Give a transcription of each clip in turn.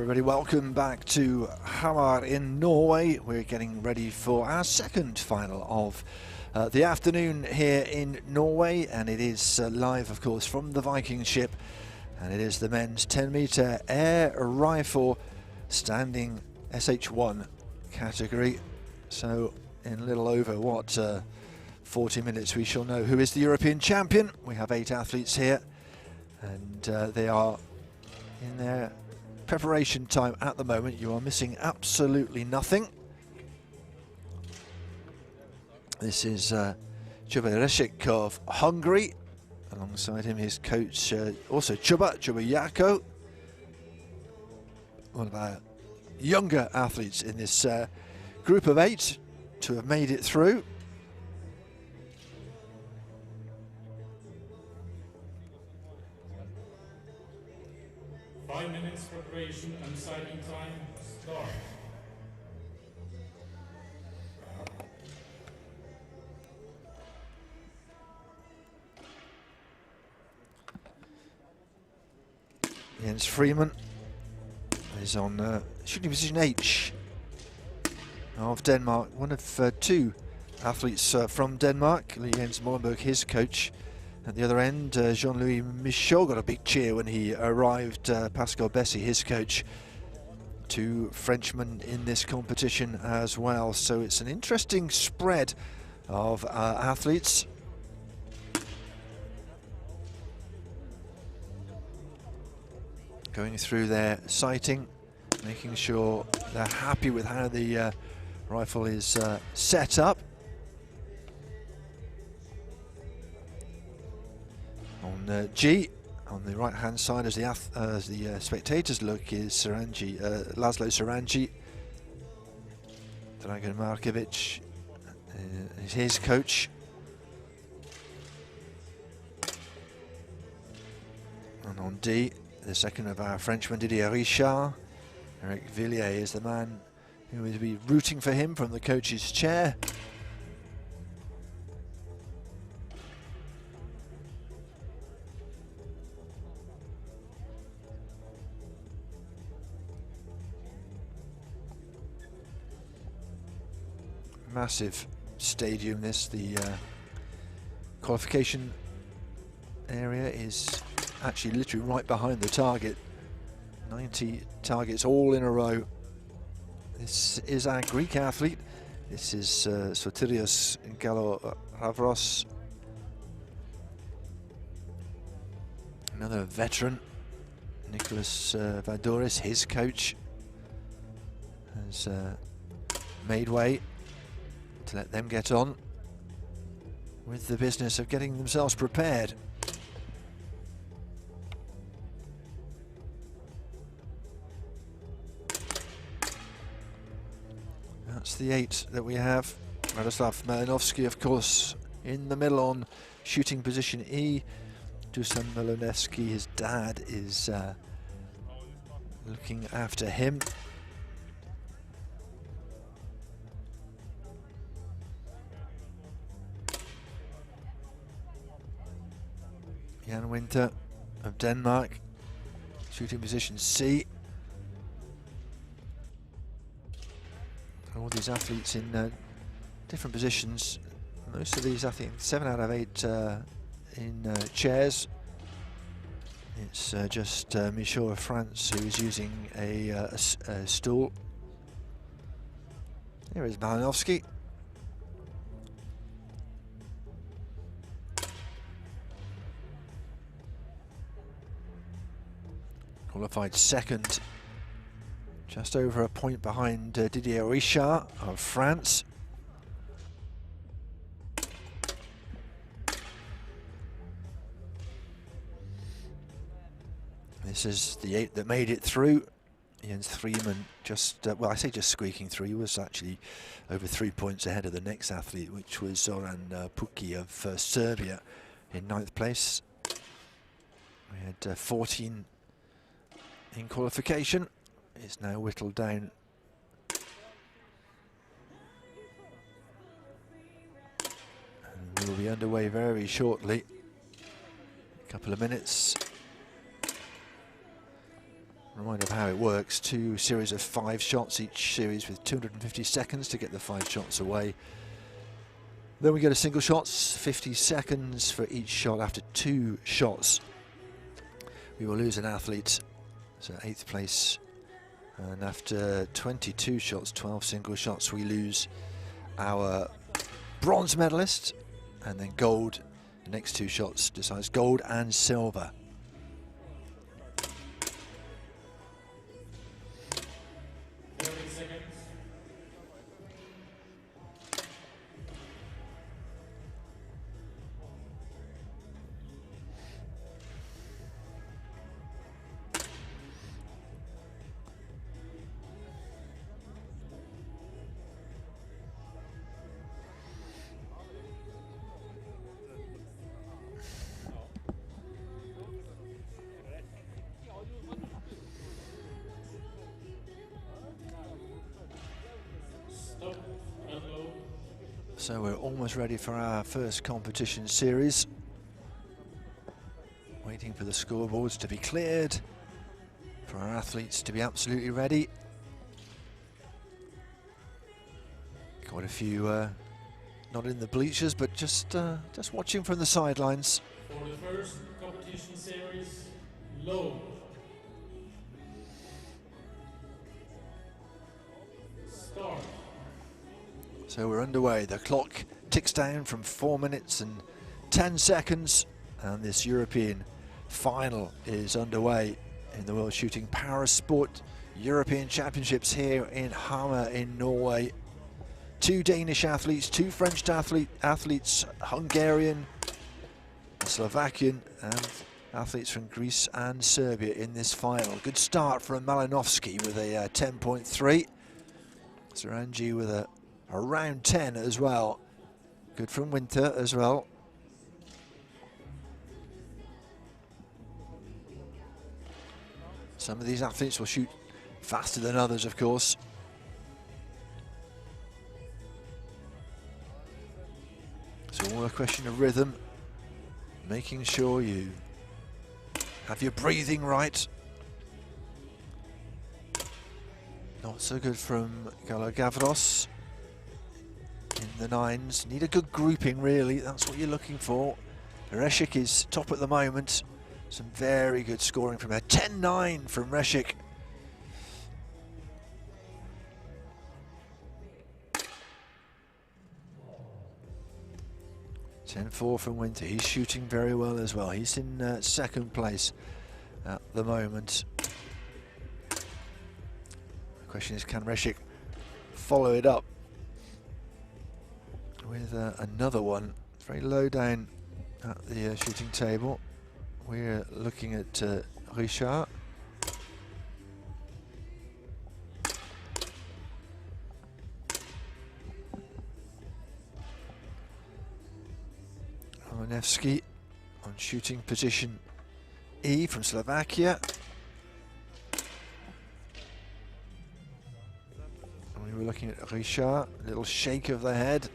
Everybody, welcome back to Hamar in Norway. We're getting ready for our second final of the afternoon here in Norway, and it is live, of course, from the Viking ship, and it is the men's 10-meter air rifle standing SH1 category. So in a little over 40 minutes we shall know who is the European champion. We have 8 athletes here, and they are in their preparation time at the moment. You are missing absolutely nothing. This is Chuba Resik of Hungary. Alongside him, his coach, also Chuba Yako, one of our younger athletes in this group of 8 to have made it through. Five minutes preparation and sighting time, start. Jens Freeman is on shooting position H of Denmark. One of 2 athletes from Denmark. Jens Molenberg, his coach. At the other end, Jean-Louis Michaud got a big cheer when he arrived. Pascal Bessy, his coach. 2 Frenchmen in this competition as well. So it's an interesting spread of athletes. Going through their sighting, making sure they're happy with how the rifle is set up. On G, on the right-hand side, as the spectators look, is Laszlo Sarangi. Dragan Markovic is his coach. And on D, the second of our Frenchmen, Didier Richard. Eric Villiers is the man who will be rooting for him from the coach's chair. Massive stadium this. The qualification area is actually literally right behind the target. 90 targets all in a row. This is our Greek athlete. This is Sotirios Galoravros, another veteran. Nicholas Vadoris, his coach, has made way to let them get on with the business of getting themselves prepared. That's the 8 that we have. Radoslav Malinovsky, of course, in the middle on shooting position E. Dusan Malonevsky, his dad, is looking after him. Jan Winter of Denmark, shooting position C. All these athletes in different positions. Most of these, I think, 7 out of 8 in chairs. It's just Michaud of France who is using a stool. Here is Malinovsky. Qualified second, just over a point behind Didier Richard of France. This is the 8 that made it through. Jens Freeman just, well, I say just squeaking through. He was actually over 3 points ahead of the next athlete, which was Zoran Puki of Serbia in 9th place. We had 14 in qualification. It's now whittled down. And we'll be underway very shortly. A couple of minutes. Reminder of how it works: 2 series of 5 shots, each series with 250 seconds to get the 5 shots away. Then we go to single shots, 50 seconds for each shot. After 2 shots, we will lose an athlete, so 8th place. And after 22 shots, 12 single shots, we lose our bronze medalist. And then gold, the next 2 shots decides gold and silver. So we're almost ready for our first competition series. Waiting for the scoreboards to be cleared, for our athletes to be absolutely ready. Quite a few not in the bleachers, but just watching from the sidelines. For the first competition series, low. Start. So we're underway. The clock ticks down from 4 minutes and 10 seconds, and this European final is underway in the World Shooting Parasport European Championships here in Hamar in Norway. 2 Danish athletes, 2 French athletes, Hungarian, Slovakian, and athletes from Greece and Serbia in this final. Good start from Malinovsky with a 10.3. Sarangi with a around 10 as well. Good from Winter as well. Some of these athletes will shoot faster than others, of course. It's all a question of rhythm, making sure you have your breathing right. Not so good from Galagavros in the 9s. Need a good grouping, really. That's what you're looking for. Reshik is top at the moment. Some very good scoring from her. 10-9 from Reshik. .10-4 from Winter. He's shooting very well as well. He's in 2nd place at the moment. The question is, can Reshik follow it up with another one? Very low down at the shooting table. We're looking at Richard. Nevsky on shooting position E from Slovakia. And we were looking at Richard, a little shake of the head.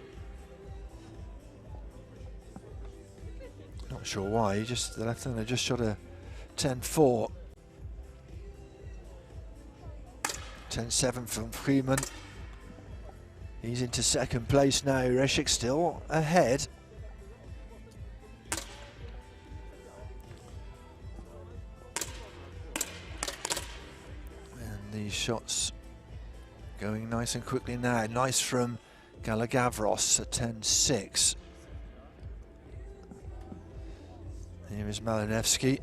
Not sure why, the left-hander just shot a 10-4. 10-7 from Freeman. He's into 2nd place now. Reshik still ahead. These shots going nice and quickly now. Nice from Galagavros at 10-6. Here is Malinevsky.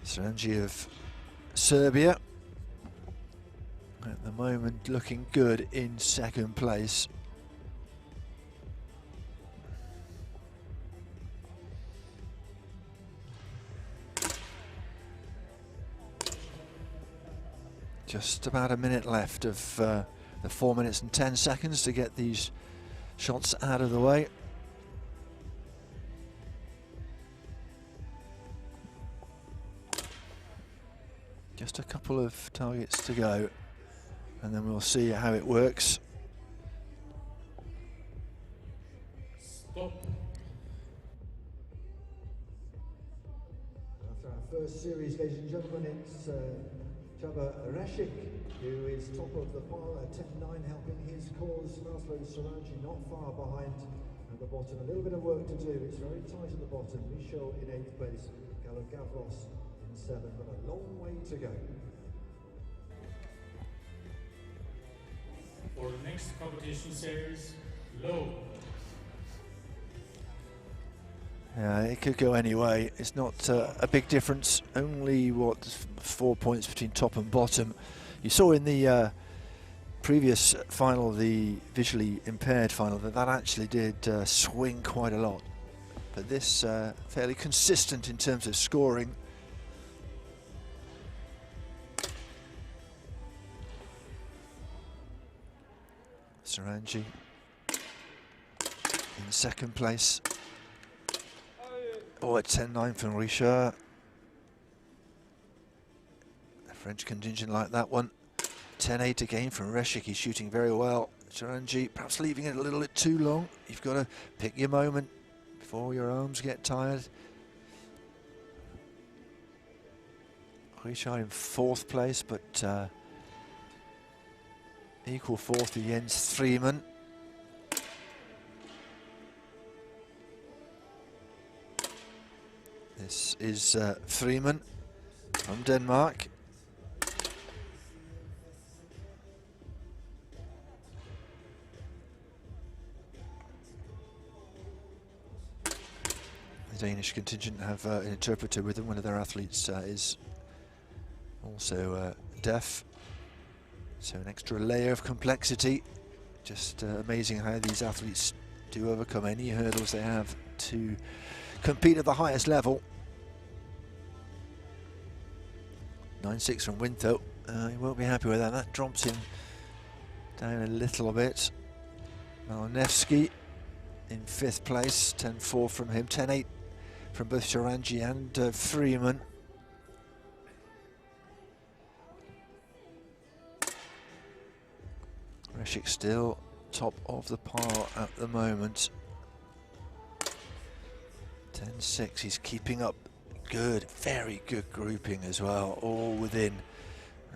Sarangi of Serbia. At the moment looking good in 2nd place. Just about a minute left of the 4 minutes and 10 seconds to get these shots out of the way. Just a couple of targets to go, and then we'll see how it works. Stop. After our first series, ladies and gentlemen, it's Reshik, who is top of the pile at 10.9, helping his cause. Laszlo Sorangi not far behind at the bottom. A little bit of work to do. It's very tight at the bottom. Michel in 8th place, Gavros in 7th, but a long way to go. For the next competition series, low. Yeah, it could go any way. It's not a big difference. Only, what, 4 points between top and bottom. You saw in the previous final, the visually impaired final, that actually did swing quite a lot. But this fairly consistent in terms of scoring. Sorangi in 2nd place. Oh, at 10.9 from Richard. A French contingent like that one. 10.8 again from Reshik. He's shooting very well. Sorangi perhaps leaving it a little bit too long. You've got to pick your moment before your arms get tired. Richard in 4th place, but equal 4th to Jens Freeman. This is Freeman from Denmark. The Danish contingent have an interpreter with them. One of their athletes is also deaf. So an extra layer of complexity. Just amazing how these athletes do overcome any hurdles they have to compete at the highest level. 9.6 from Wintho. He won't be happy with that. That drops him down a little bit. Malonevsky in 5th place. 10.4 from him. 10.8 from both Sorangi and Freeman. Reshik still top of the pile at the moment. 10.6, he's keeping up good, very good grouping as well, all within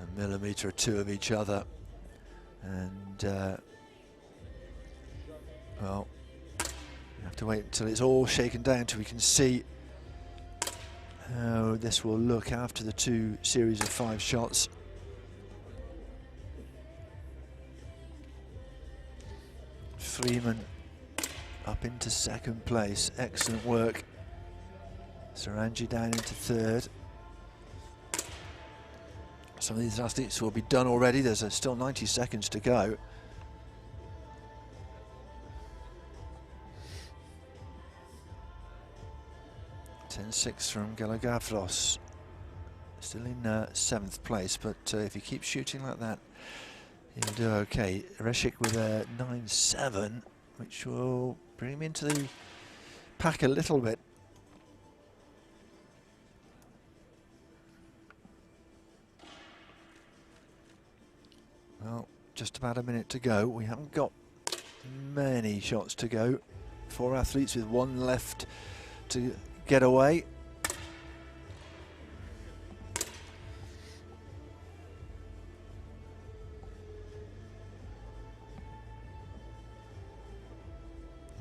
a millimetre or two of each other. And well, you have to wait until it's all shaken down till we can see how this will look after the 2 series of 5 shots. Freeman up into 2nd place, excellent work. Sorangi down into 3rd. Some of these athletes will be done already. There's still 90 seconds to go. .10.6 from Galagavros, still in 7th place, but if he keeps shooting like that, he'll do okay. Reshik with a 9.7, which will bring him into the pack a little bit. Well, just about a minute to go. We haven't got many shots to go. 4 athletes with 1 left to get away.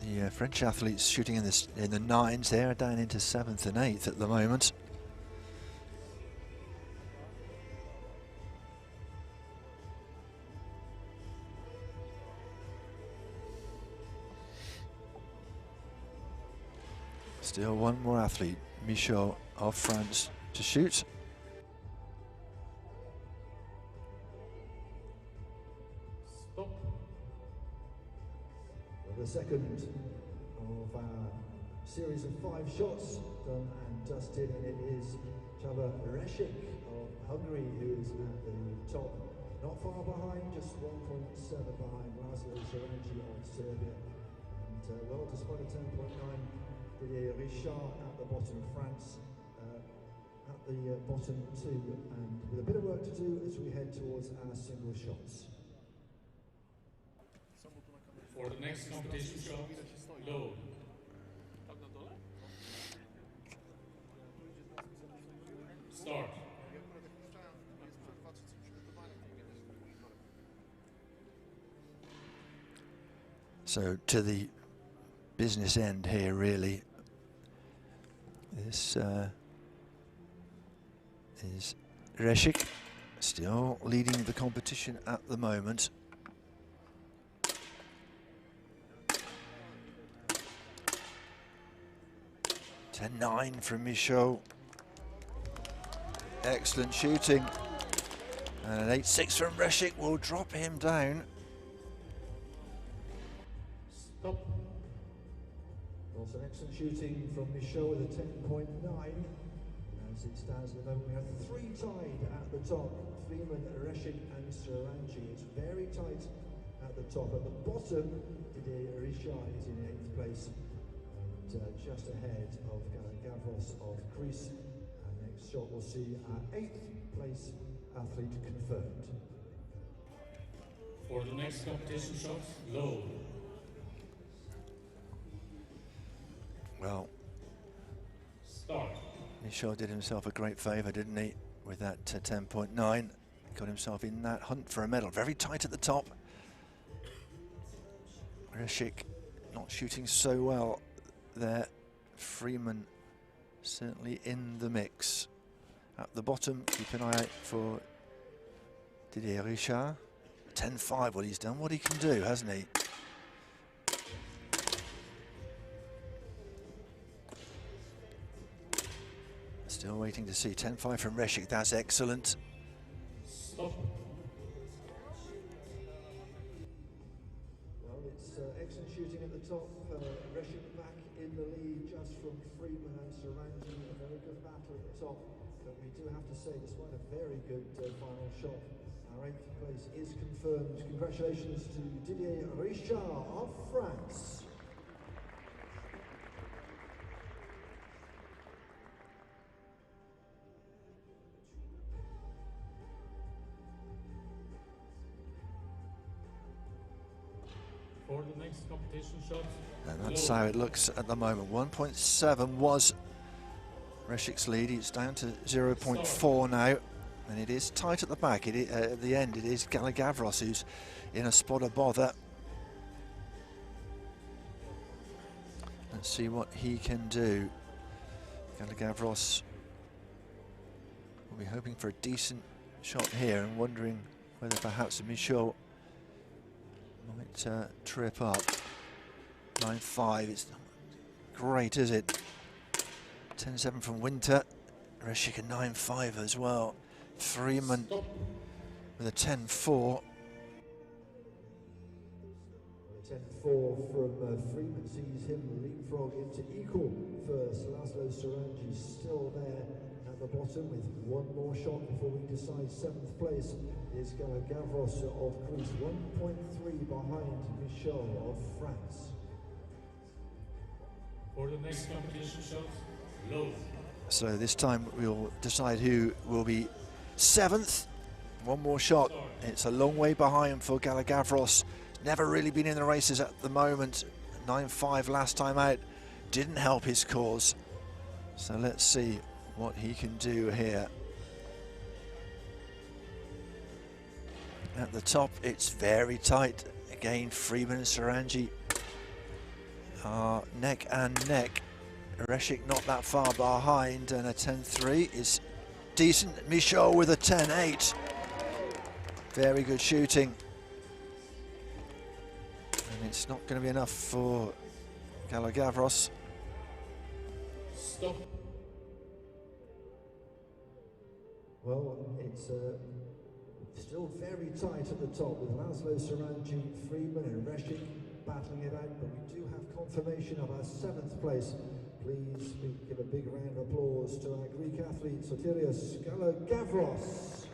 The French athletes shooting in the 9s there, down into 7th and 8th at the moment. Still 1 more athlete, Michel of France, to shoot. Stop. The second of our series of 5 shots done and dusted, and it is Csaba Reshik of Hungary who is at the top, not far behind, just 1.7 behind Laszlo Sorangi of Serbia, and well, despite a 10.9, Didier Richard at the bottom, France at the bottom too, and with a bit of work to do as we head towards our single shots. For the next competition shot, low. So to the business end here, really. This is Reshik, still leading the competition at the moment. (10-9) from Michaud. Excellent shooting. And an 8-6 from Reshik will drop him down. Stop. Also excellent shooting from Michaud with a 10.9. As it stands at the moment, we have 3 tied at the top. Freeman, Reshik and Sarangi. It's very tight at the top. At the bottom, Didier Richard is in 8th place. And just ahead of Gavros of Greece. And next shot we'll see our 8th place athlete confirmed. For the next competition shot, low. Well, Start. Michaud did himself a great favour, didn't he, with that 10.9. Got himself in that hunt for a medal. Very tight at the top. Reshik not shooting so well there. Freeman certainly in the mix. At the bottom, keep an eye out for Didier Richard. 10.5, well, he's done what he can do, hasn't he? Still waiting to see 10.5 from Reshik. That's excellent. Stop. Well, it's excellent shooting at the top. Reshik back in the lead just from Freeman and Sarangi. A very good battle at the top. But we do have to say, despite a very good final shot, our 8th place is confirmed. Congratulations to Didier Richard of France. For the next competition shot, And that's low. how it looks at the moment. 1.7 was Reshik's lead. It's down to 0.4 now. And it is tight at the back. At the end, it is Galagavros who's in a spot of bother. Let's see what he can do. Galagavros will be hoping for a decent shot here and wondering whether perhaps Michaud might trip up. 9.5, it's not great, is it? 10.7 from Winter. Reshik a 9.5 as well. Freeman Stop. A with a 10.4. 10.4 from Freeman sees him leapfrog into equal first. Laszlo Sarangi still there at the bottom with one more shot before we decide 7th place is Galagavros of Greece, 1.3 behind Michaud of France. For the next competition shot, low. So this time we'll decide who will be 7th. One more shot. It's a long way behind for Galagavros. Never really been in the races at the moment. 9.5 last time out. Didn't help his cause. So let's see what he can do here. At the top, it's very tight. Again, Freeman and Sarangi are neck and neck. Reshik not that far behind, and a 10.3 is decent. Michaud with a 10.8. Very good shooting. And it's not going to be enough for Galagavros. Stop. Well, it's still very tight at the top with Laszlo Sarangi, Freeman and Reshik battling it out, but we do have confirmation of our 7th place. Please give a big round of applause to our Greek athlete, Sotirios Galagavros.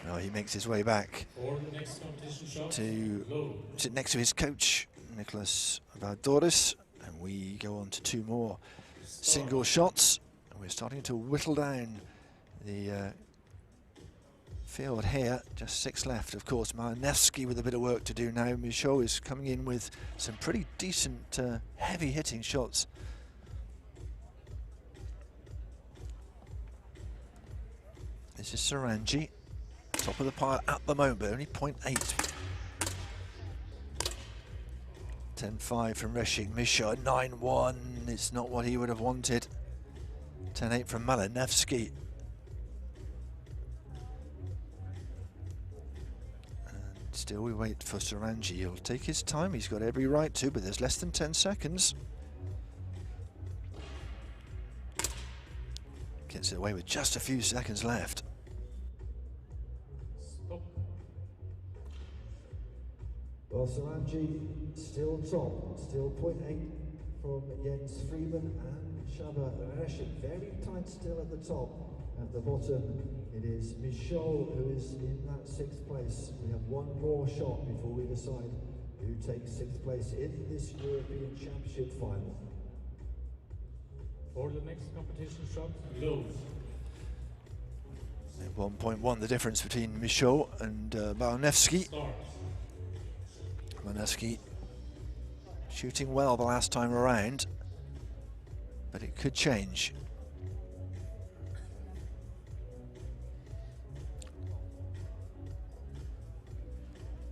Well, he makes his way back For the next competition shot, to low. sit next to his coach, Nicholas Valdoris, and we go on to 2 more single shots. And we're starting to whittle down the field here. Just 6 left, of course. Malinowski with a bit of work to do now. Michaud is coming in with some pretty decent heavy hitting shots. This is Sarangi. Top of the pile at the moment, but only 0.8. 10.5 from Reshik. Misha 9.1. It's not what he would have wanted. 10.8 from Malinowski. And still we wait for Sarangi. He'll take his time. He's got every right to, but there's less than 10 seconds. Gets it away with just a few seconds left. Stop. Well, Sarangi still top, still 0.8 from Jens Freeman and Shaba Reshik. Very tight still at the top. At the bottom, it is Michaud who is in that 6th place. We have one more shot before we decide who takes 6th place in this European Championship final. For the next competition shot, low. 1.1 the difference between Michaud and Malinowski. Start. Malinowski shooting well the last time around, but it could change.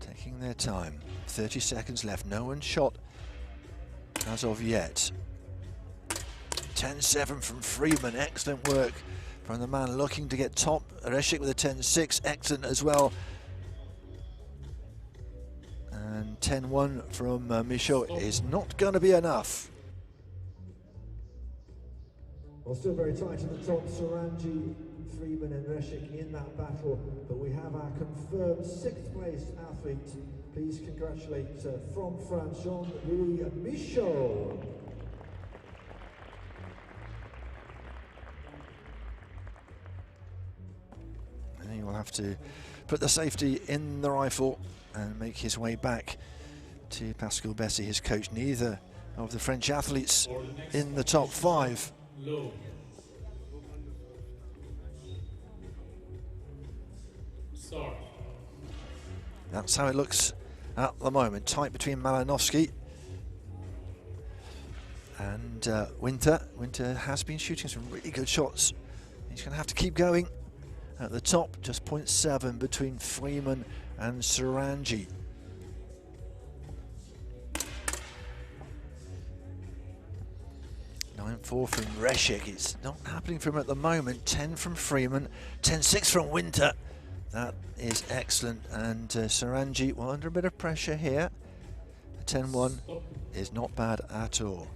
Taking their time. 30 seconds left. No one shot as of yet. 10.7 from Freeman. Excellent work from the man looking to get top. Reshik with a 10.6. Excellent as well. And 10.1 from Michaud is not going to be enough. Well, still very tight at the top. Sarangi, Freeman and Reshik in that battle. But we have our confirmed 6th place athlete. Please congratulate from France, Jean-Louis Michaud. And he will have to put the safety in the rifle and make his way back to Pascal Bessy, his coach. Neither of the French athletes in the top 5. Low. Start. That's how it looks at the moment. Tight between Malinowski and Winter. Winter has been shooting some really good shots. He's going to have to keep going. At the top, just 0.7 between Freeman and Sarangi. .94 from Reshik. It's not happening for him at the moment. 10 from Freeman, 10.6 from Winter. That is excellent. And Sarangi, well, under a bit of pressure here. 10.1 is not bad at all.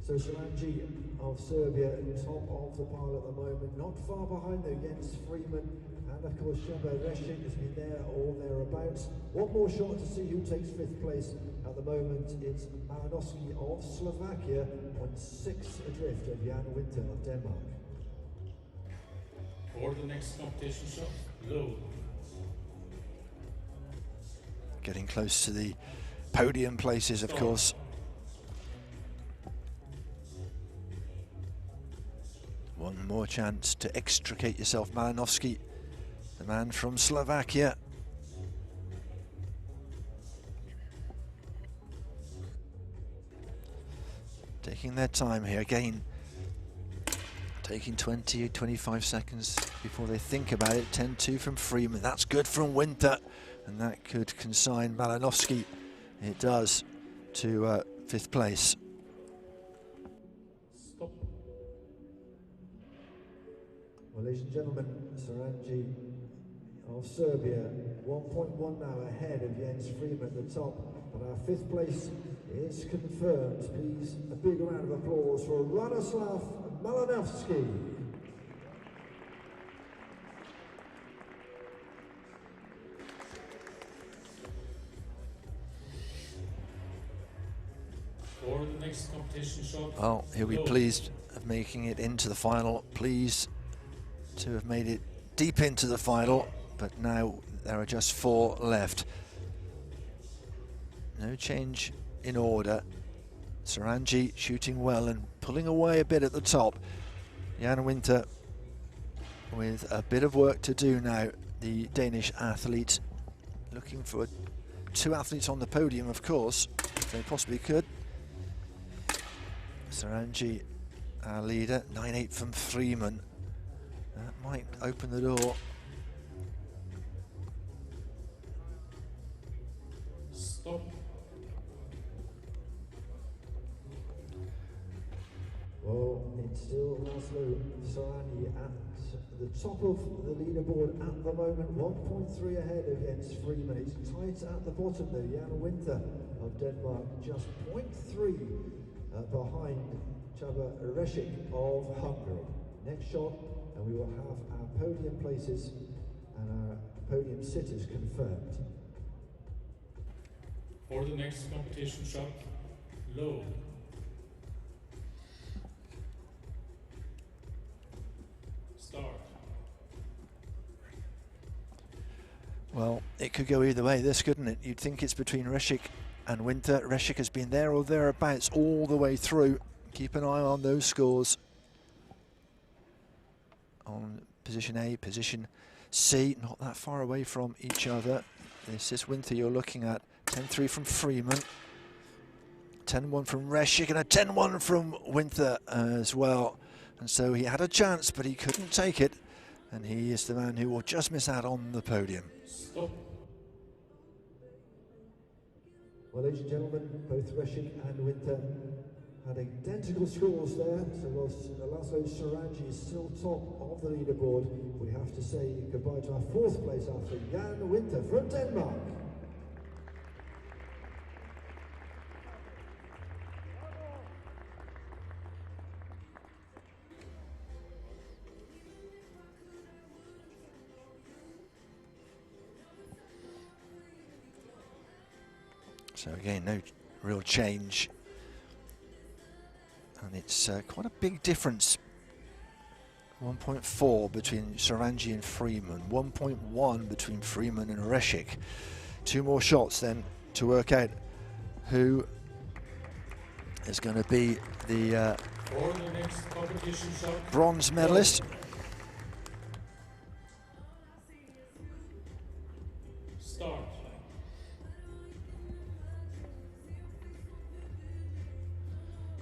So Sarangi of Serbia, top of the pile at the moment, not far behind though Jens Freeman, and of course Shaba Reshik has been there or thereabouts. One more shot to see who takes 5th place at the moment. It's Malinowski of Slovakia, 0.6 adrift of Jan Winter of Denmark. For the next competition shot, low. Getting close to the podium places, of course. One more chance to extricate yourself, Malinowski, the man from Slovakia. Taking their time here again. Taking 20, 25 seconds before they think about it. 10.2 from Freeman. That's good from Winter. And that could consign Malinowski. It does to 5th place. Stop. Well, ladies and gentlemen, Sarangi of Serbia, 1.1 now ahead of Jens Freeman at the top. But our 5th place is confirmed. Please, a big round of applause for Radoslav Malinowski. For the next competition shot. Well, he'll be low. pleased of making it into the final. Pleased to have made it deep into the final, but now there are just 4 left. No change in order. Sarangi shooting well and pulling away a bit at the top. Jan Winter with a bit of work to do now. The Danish athlete looking for 2 athletes on the podium, of course, if they possibly could. Sarangi, our leader, 9.8 from Freeman. That might open the door Stop. Well, it's still Laszlo Sarani at the top of the leaderboard at the moment, 1.3 ahead against Freeman. It's tight at the bottom though. Jan Winter of Denmark just 0.3 behind Csaba Resik of Hungary. Next shot, and we will have our podium places and our podium sitters confirmed. For the next competition shot, low. Start. Well, it could go either way, this, couldn't it? You'd think it's between Resik and Winter. Resik has been there or thereabouts all the way through. Keep an eye on those scores. On position A, position C, not that far away from each other. This is Winter you're looking at. 10-3 from Freeman. 10-1 from Resik and a 10-1 from Winter as well. And so he had a chance, but he couldn't take it. And he is the man who will just miss out on the podium. Stop. Well, ladies and gentlemen, both Resik and Winter had identical scores there. So whilst Laszlo Sarani is still top of the leaderboard, we have to say goodbye to our fourth place after Jan Winter from Denmark. So again, no real change. And it's quite a big difference. 1.4 between Sarani and Freeman. 1.1 between Freeman and Resik. Two more shots then to work out who is going to be the For the next competition shot, bronze medalist. start.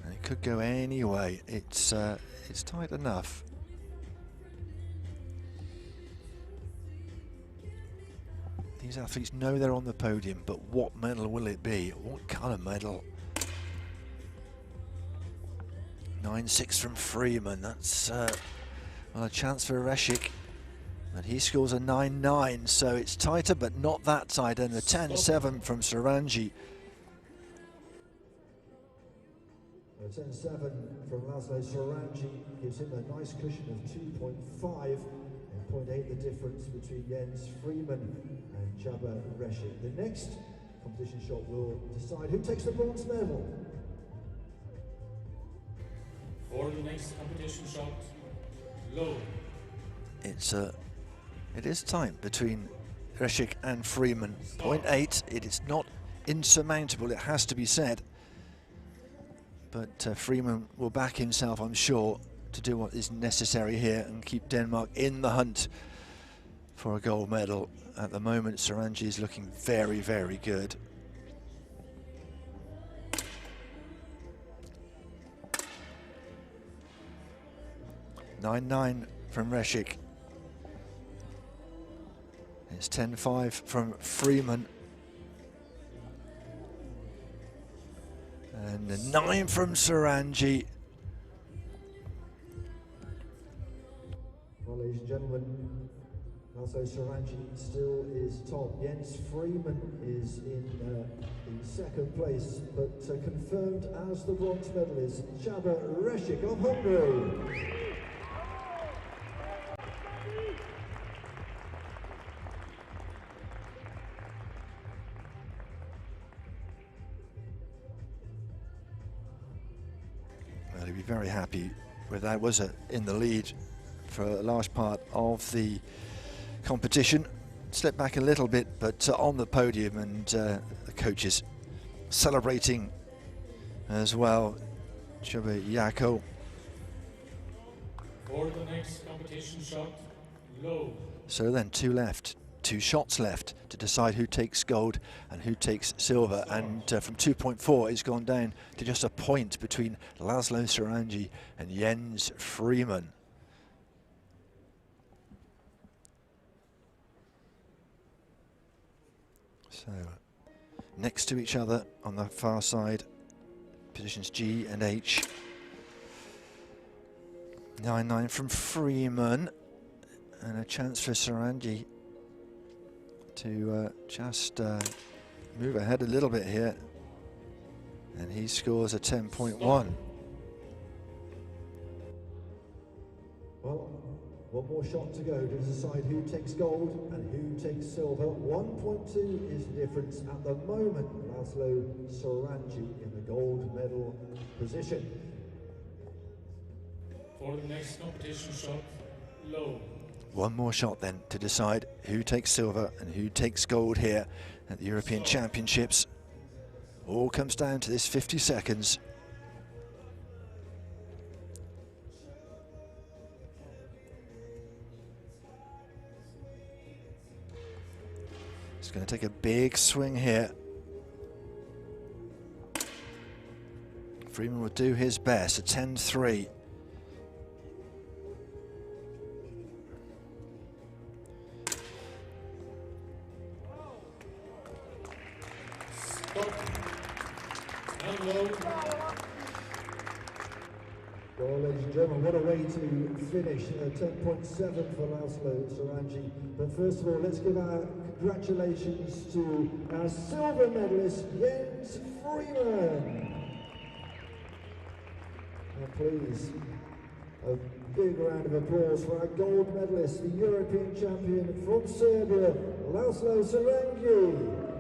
And it could go any way. It's tight enough. These athletes know they're on the podium, but what medal will it be? What kind of medal? 9-6 from Freeman. That's well, a chance for Resik, but he scores a 9-9, so it's tighter, but not that tight. And the 10-7 from Sarani. 10-7 from Laszlo Sarani gives him a nice cushion of 2.5 and 0.8 the difference between Jens Freeman and Csaba Resik. The next competition shot will decide who takes the bronze medal. For the next competition shot, low. It is tight between Resik and Freeman. 0.8. It is not insurmountable, it has to be said. But Freeman will back himself, I'm sure, to do what is necessary here and keep Denmark in the hunt for a gold medal. At the moment, Sarani is looking very, very good. (9-9) from Resik. It's 10-5 from Freeman. And a 9 from Sarani. Well, ladies and gentlemen, Laszlo Sarani still is top. Jens Freeman is in the second place, but confirmed as the bronze medalist, Csaba Resik of Hungary. Well, he'd be very happy with that. Was in the lead for a large part of the competition. Slipped back a little bit, but on the podium, and the coaches celebrating as well. Csaba Yako. For the next competition shot, low. So then two left, 2 shots left to decide who takes gold and who takes silver. And from 2.4, it's gone down to just a point between Laszlo Sarani and Jens Freeman. So next to each other on the far side, positions G and H. 9-9 from Freeman, and a chance for Sarangi to just move ahead a little bit here, and he scores a 10.1. Well, one more shot to go to decide who takes gold and who takes silver. 1.2 is the difference at the moment. Laszlo Sarangi in the gold medal position. For the next competition shot, low. One more shot then to decide who takes silver and who takes gold here at the European Championships. All comes down to this 50 seconds. It's going to take a big swing here. Freeman will do his best, a 10-3. Well, ladies and gentlemen, what a way to finish. 10.7 for Laszlo Sarangi. But first of all, let's give our congratulations to our silver medalist, Jens Freeman. And please, a big round of applause for our gold medalist, the European champion from Serbia, Laszlo Sarangi.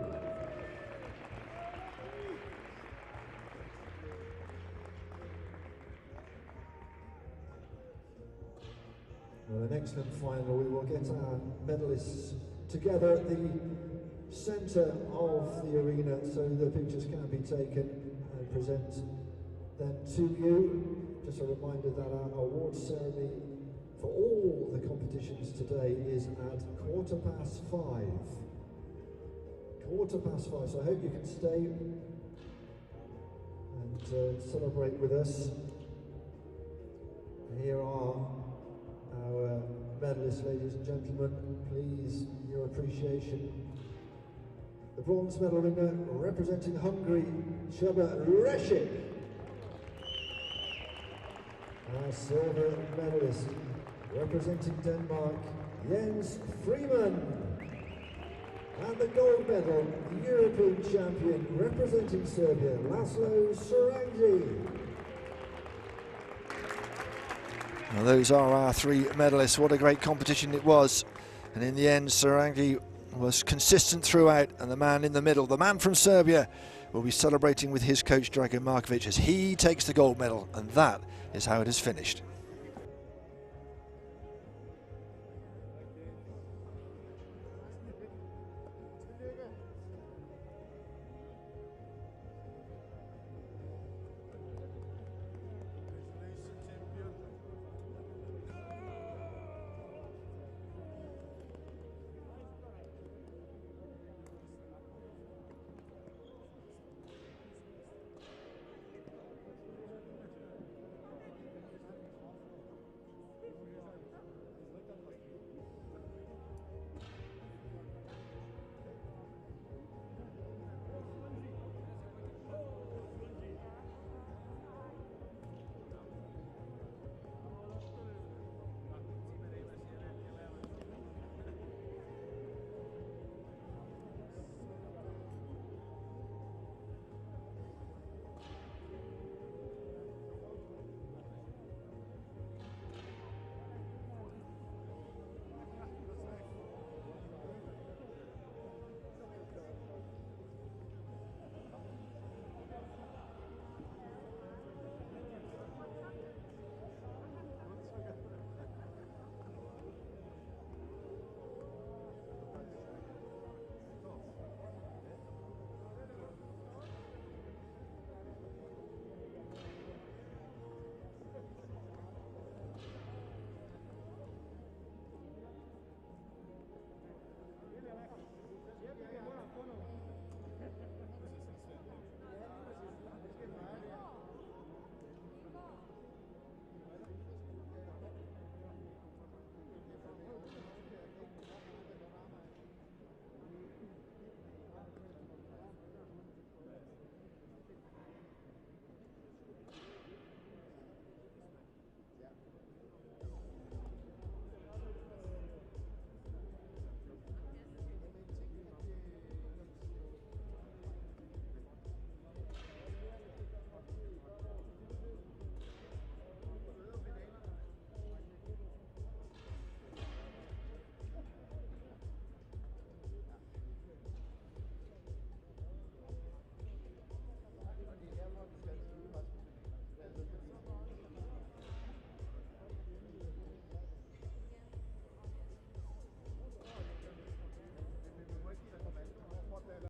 Well, an excellent final. We will get our medalists together at the centre of the arena so the pictures can be taken and present them to you. Just a reminder that our awards ceremony for all the competitions today is at 5:15. 5:15, so I hope you can stay and celebrate with us. Here are our medalists, ladies and gentlemen. Please, your appreciation. The bronze medal winner representing Hungary, Csaba Resik. Our silver medalist representing Denmark, Jens Freeman. And the gold medal, the European champion representing Serbia, Laszlo Sarangi. Well, those are our three medalists. What a great competition it was. And in the end, Sarangi was consistent throughout, and the man in the middle, the man from Serbia, will be celebrating with his coach Dragan Markovic as he takes the gold medal, and that is how it is finished.